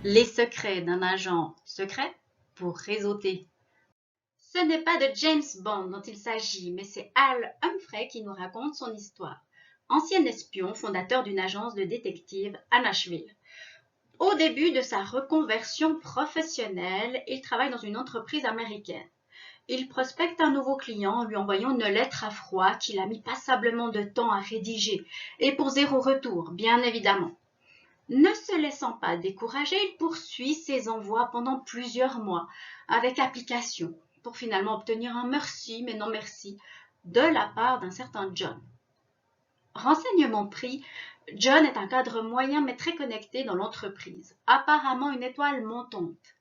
Les secrets d'un agent secret pour réseauter. Ce n'est pas de James Bond dont il s'agit, mais c'est Al Humphrey qui nous raconte son histoire. Ancien espion, fondateur d'une agence de détectives à Nashville. Au début de sa reconversion professionnelle, il travaille dans une entreprise américaine. Il prospecte un nouveau client en lui envoyant une lettre à froid qu'il a mis passablement de temps à rédiger, et pour zéro retour, bien évidemment. Ne se laissant pas décourager, il poursuit ses envois pendant plusieurs mois, avec application, pour finalement obtenir un merci, mais non merci, de la part d'un certain John. Renseignement pris, John est un cadre moyen mais très connecté dans l'entreprise, apparemment une étoile montante.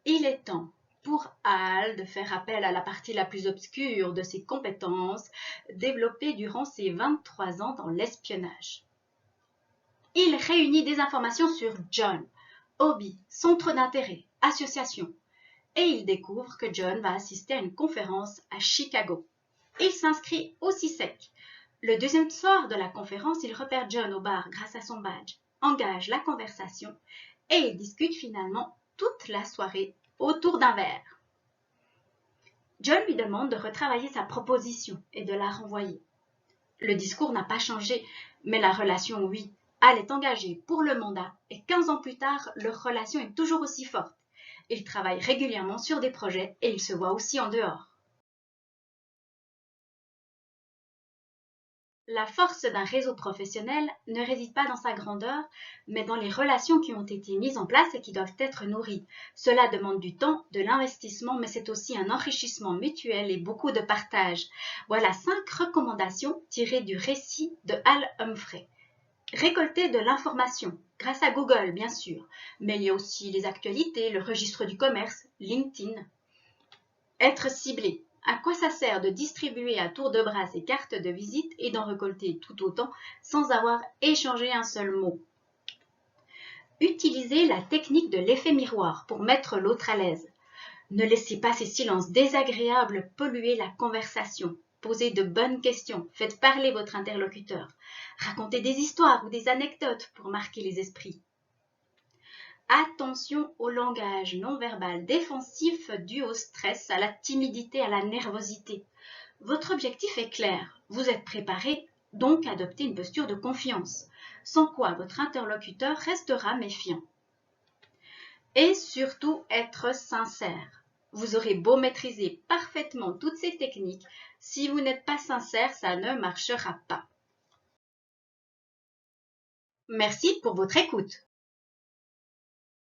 Il est temps pour Al de faire appel à la partie la plus obscure de ses compétences développées durant ses 23 ans dans l'espionnage. Il réunit des informations sur John, hobby, centre d'intérêt, association, et il découvre que John va assister à une conférence à Chicago. Il s'inscrit aussi sec. Le deuxième soir de la conférence, il repère John au bar grâce à son badge, engage la conversation et ils discutent finalement toute la soirée autour d'un verre. John lui demande de retravailler sa proposition et de la renvoyer. Le discours n'a pas changé, mais la relation, oui. Al est engagé pour le mandat et 15 ans plus tard, leur relation est toujours aussi forte. Ils travaillent régulièrement sur des projets et ils se voient aussi en dehors. La force d'un réseau professionnel ne réside pas dans sa grandeur, mais dans les relations qui ont été mises en place et qui doivent être nourries. Cela demande du temps, de l'investissement, mais c'est aussi un enrichissement mutuel et beaucoup de partage. Voilà 5 recommandations tirées du récit de Al Humphrey. Récolter de l'information, grâce à Google bien sûr, mais il y a aussi les actualités, le registre du commerce, LinkedIn. Être ciblé. À quoi ça sert de distribuer à tour de bras ses cartes de visite et d'en récolter tout autant sans avoir échangé un seul mot? Utilisez la technique de l'effet miroir pour mettre l'autre à l'aise. Ne laissez pas ces silences désagréables polluer la conversation. Posez de bonnes questions, faites parler votre interlocuteur. Racontez des histoires ou des anecdotes pour marquer les esprits. Attention au langage non verbal défensif dû au stress, à la timidité, à la nervosité. Votre objectif est clair, vous êtes préparé, donc adoptez une posture de confiance, sans quoi votre interlocuteur restera méfiant. Et surtout être sincère. Vous aurez beau maîtriser parfaitement toutes ces techniques, si vous n'êtes pas sincère, ça ne marchera pas. Merci pour votre écoute.